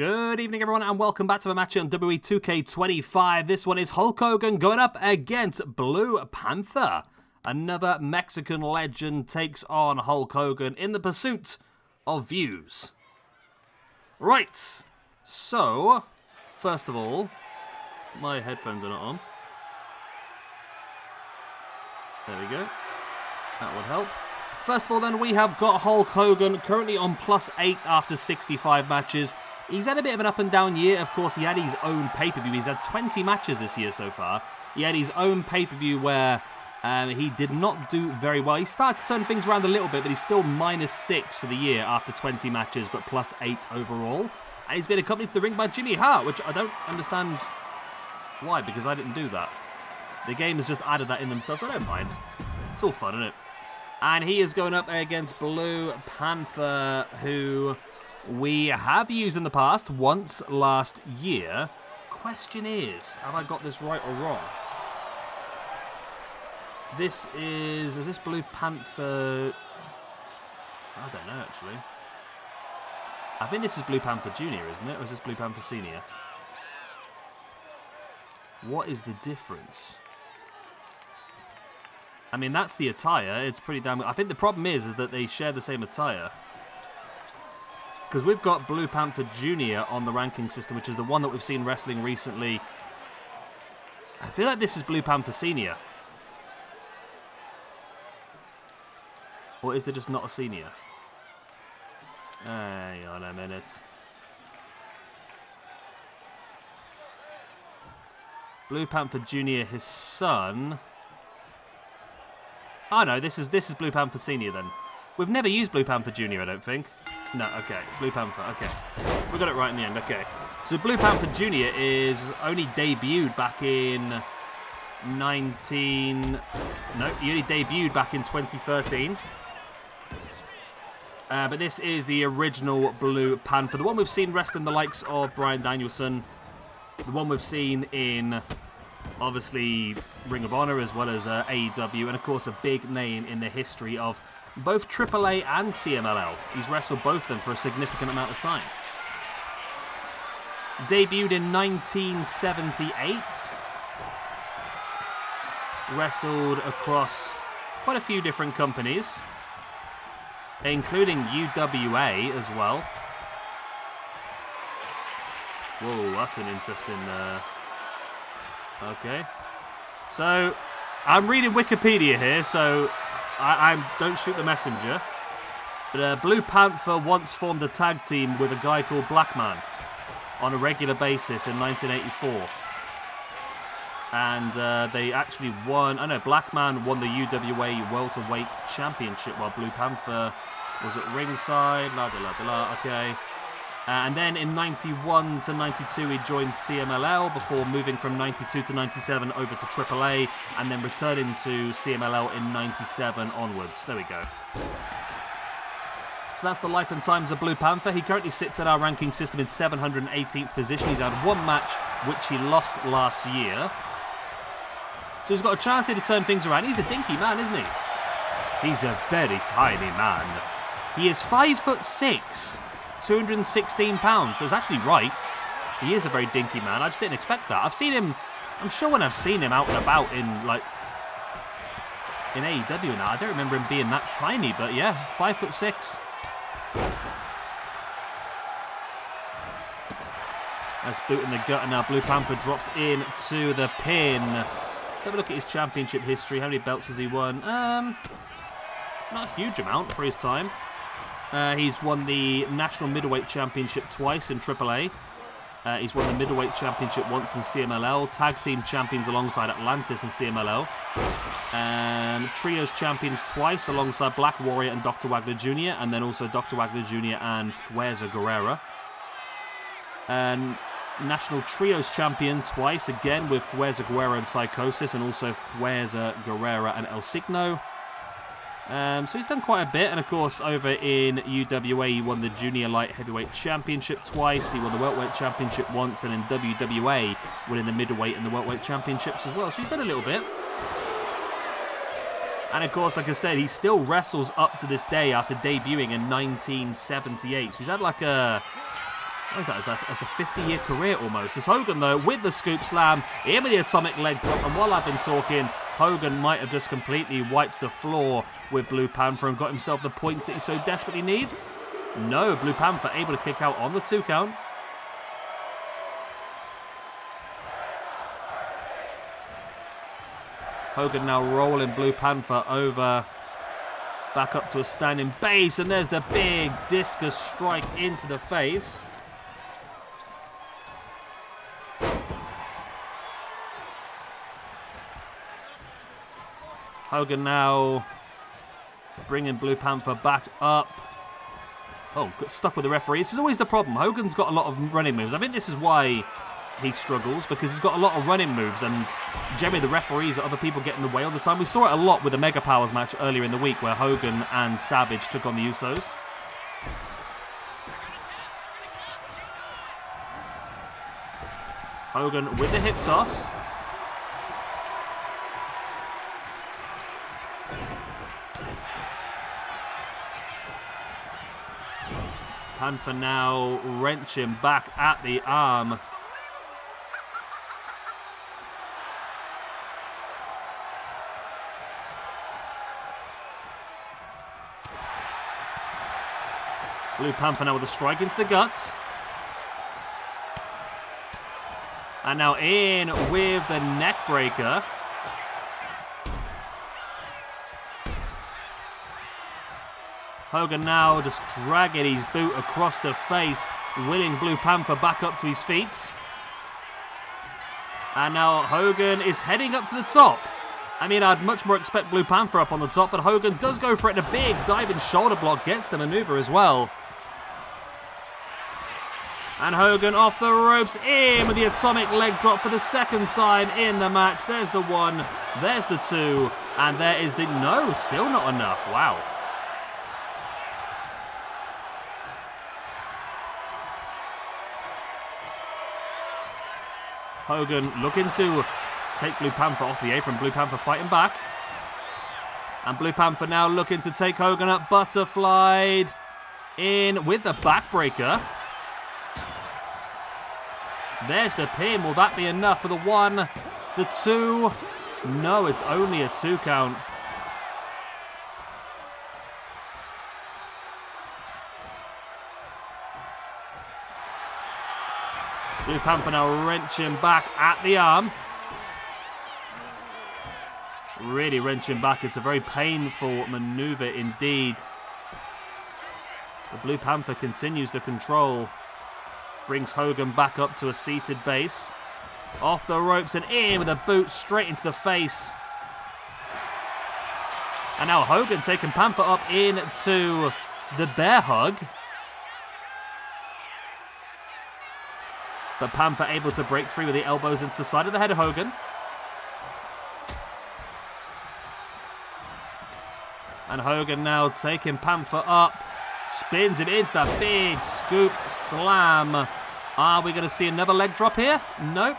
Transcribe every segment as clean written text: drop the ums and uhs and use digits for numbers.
Good evening, everyone, and welcome back to a match on WWE 2K25. This one is Hulk Hogan going up against Blue Panther. Another Mexican legend takes on Hulk Hogan in the pursuit of views. Right, so, first of all, my headphones are not on. There we go. That would help. First of all, then, we have got Hulk Hogan currently on +8 after 65 matches. He's had a bit of an up and down year. Of course, he had his own pay-per-view. He's had 20 matches this year so far. He had his own pay-per-view where he did not do very well. He started to turn things around a little bit, but he's still -6 for the year after 20 matches, but +8 overall. And he's been accompanied to the ring by Jimmy Hart, which I don't understand why, because I didn't do that. The game has just added that in themselves, so I don't mind. It's all fun, isn't it? And he is going up against Blue Panther, who we have used in the past, once last year. Question is, have I got this right or wrong? Is this Blue Panther? I don't know, actually. I think this is Blue Panther Jr., isn't it? Or is this Blue Panther Senior? What is the difference? I mean, that's the attire. It's pretty damn... I think the problem is that they share the same attire. Because we've got Blue Panther Jr. on the ranking system, which is the one that we've seen wrestling recently. I feel like this is Blue Panther Senior. Or is there just not a senior? Hang on a minute. Blue Panther Jr., his son... Oh no, this is Blue Panther Senior then. We've never used Blue Panther Jr., I don't think. No, okay. Blue Panther, okay. We got it right in the end, okay. So Blue Panther Jr. is only debuted back in he only debuted back in 2013. But this is the original Blue Panther. The one we've seen wrestling the likes of Bryan Danielson. The one we've seen in... obviously, Ring of Honor as well as AEW, and of course a big name in the history of both AAA and CMLL. He's wrestled both of them for a significant amount of time. Debuted in 1978. Wrestled across quite a few different companies, including UWA as well. Whoa, that's an interesting... Okay, so I'm reading Wikipedia here, so I don't shoot the messenger. But Blue Panther once formed a tag team with a guy called Blackman on a regular basis in 1984. And they actually won... I know, Blackman won the UWA Welterweight Championship while Blue Panther was at ringside. Okay. And then in 91 to 92, he joined CMLL before moving from 92 to 97 over to AAA and then returning to CMLL in 97 onwards. There we go. So that's the life and times of Blue Panther. He currently sits at our ranking system in 718th position. He's had one match, which he lost last year. So he's got a chance here to turn things around. He's a dinky man, isn't he? He's a very tiny man. He is 5'6". 216 pounds, so it's actually right. He is a very dinky man. I just didn't expect that. I've seen him, I'm sure when I've seen him out and about in AEW now, I don't remember him being that tiny, but yeah, 5'6". That's boot in the gut, and now Blue Panther drops in to the pin. Let's have a look at his championship history. How many belts has he won? Not a huge amount for his time. He's won the National Middleweight Championship twice in AAA. He's won the Middleweight Championship once in CMLL. Tag Team Champions alongside Atlantis in CMLL. Trios Champions twice alongside Black Warrior and Dr. Wagner Jr. And then also Dr. Wagner Jr. and Fuerza Guerrera. And National Trios Champion twice again with Fuerza Guerrera and Psychosis. And also Fuerza Guerrera and El Signo. So he's done quite a bit, and of course over in UWA he won the Junior Light Heavyweight Championship twice, he won the Welterweight Championship once, and in WWA winning the Middleweight and the Welterweight Championships as well, so he's done a little bit. And of course, like I said, he still wrestles up to this day after debuting in 1978, so he's had like a What is that? That's a 50-year career almost. As Hogan, though, with the scoop slam, in with the atomic leg drop. And while I've been talking, Hogan might have just completely wiped the floor with Blue Panther and got himself the points that he so desperately needs. No, Blue Panther able to kick out on the 2 count. Hogan now rolling Blue Panther over, back up to a standing base, and there's the big discus strike into the face. Hogan now bringing Blue Panther back up. Oh, got stuck with the referee. This is always the problem. Hogan's got a lot of running moves. I think this is why he struggles, because he's got a lot of running moves, and generally the referees or other people get in the way all the time. We saw it a lot with the Mega Powers match earlier in the week where Hogan and Savage took on the Usos. Hogan with the hip toss. Panther now wrenching back at the arm. Blue Panther now with a strike into the guts. And now in with the neck breaker. Hogan now just dragging his boot across the face, willing Blue Panther back up to his feet. And now Hogan is heading up to the top. I mean, I'd much more expect Blue Panther up on the top, but Hogan does go for it, and a big diving shoulder block gets the maneuver as well. And Hogan off the ropes, in with the atomic leg drop for the second time in the match. There's the 1, there's the 2, and there is the... No, still not enough. Wow. Hogan looking to take Blue Panther off the apron. Blue Panther fighting back. And Blue Panther now looking to take Hogan up. Butterflied in with the backbreaker. There's the pin. Will that be enough for the 1, the 2? No, it's only a 2 count. Blue Panther now wrenching back at the arm. Really wrenching back. It's a very painful maneuver indeed. The Blue Panther continues to control. Brings Hogan back up to a seated base. Off the ropes and in with a boot straight into the face. And now Hogan taking Panther up into the bear hug. But Panther able to break free with the elbows into the side of the head of Hogan. And Hogan now taking Panther up. Spins him into that big scoop slam. Are we going to see another leg drop here? Nope.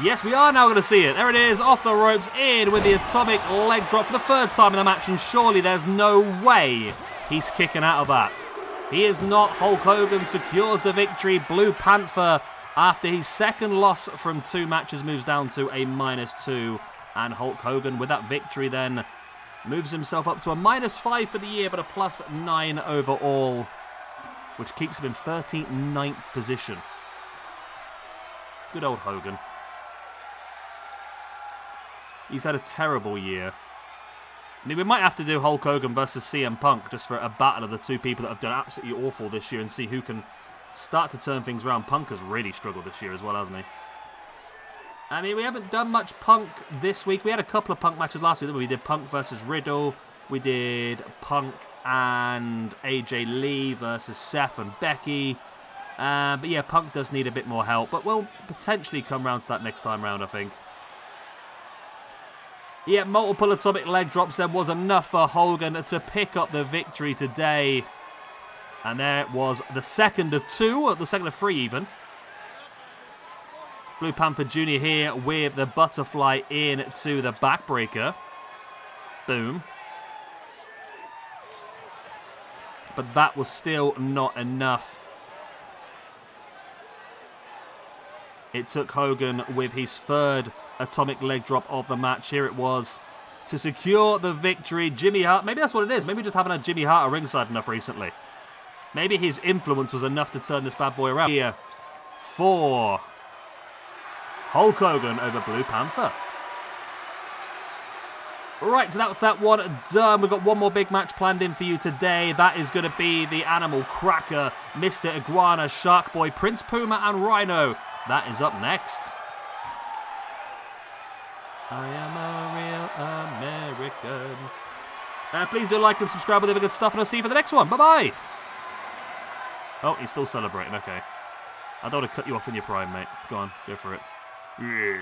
Yes, we are now going to see it. There it is, off the ropes, in with the atomic leg drop for the 3rd time in the match. And surely there's no way he's kicking out of that. He is not. Hulk Hogan secures the victory. Blue Panther, after his 2nd loss from 2 matches, moves down to a -2. And Hulk Hogan, with that victory then, moves himself up to a -5 for the year, but a +9 overall, which keeps him in 39th position. Good old Hogan. He's had a terrible year. I mean, we might have to do Hulk Hogan versus CM Punk just for a battle of the 2 people that have done absolutely awful this year and see who can start to turn things around. Punk has really struggled this year as well, hasn't he? I mean, we haven't done much Punk this week. We had a couple of Punk matches last week. We did Punk versus Riddle. We did Punk and AJ Lee versus Seth and Becky. But yeah, Punk does need a bit more help. But we'll potentially come round to that next time round, I think. Yeah, multiple atomic leg drops then was enough for Hogan to pick up the victory today. And there it was, the 2nd of 2, or the 2nd of 3 even. Blue Panther Jr. here with the butterfly into the backbreaker. Boom. but that was still not enough. It took Hogan with his third atomic leg drop of the match. Here it was to secure the victory. Jimmy Hart, maybe that's what it is. Maybe we just haven't had Jimmy Hart at ringside enough recently. Maybe his influence was enough to turn this bad boy around. Here for Hulk Hogan over Blue Panther. Right, so that's that one done. We've got one more big match planned in for you today. That is going to be the Animal Cracker, Mr. Iguana, Shark Boy, Prince Puma, and Rhino. That is up next. I am a real American. Please do like and subscribe with other good stuff, and I'll see you for the next one. Bye-bye. Oh, he's still celebrating. Okay. I don't want to cut you off in your prime, mate. Go on, go for it. Yeah.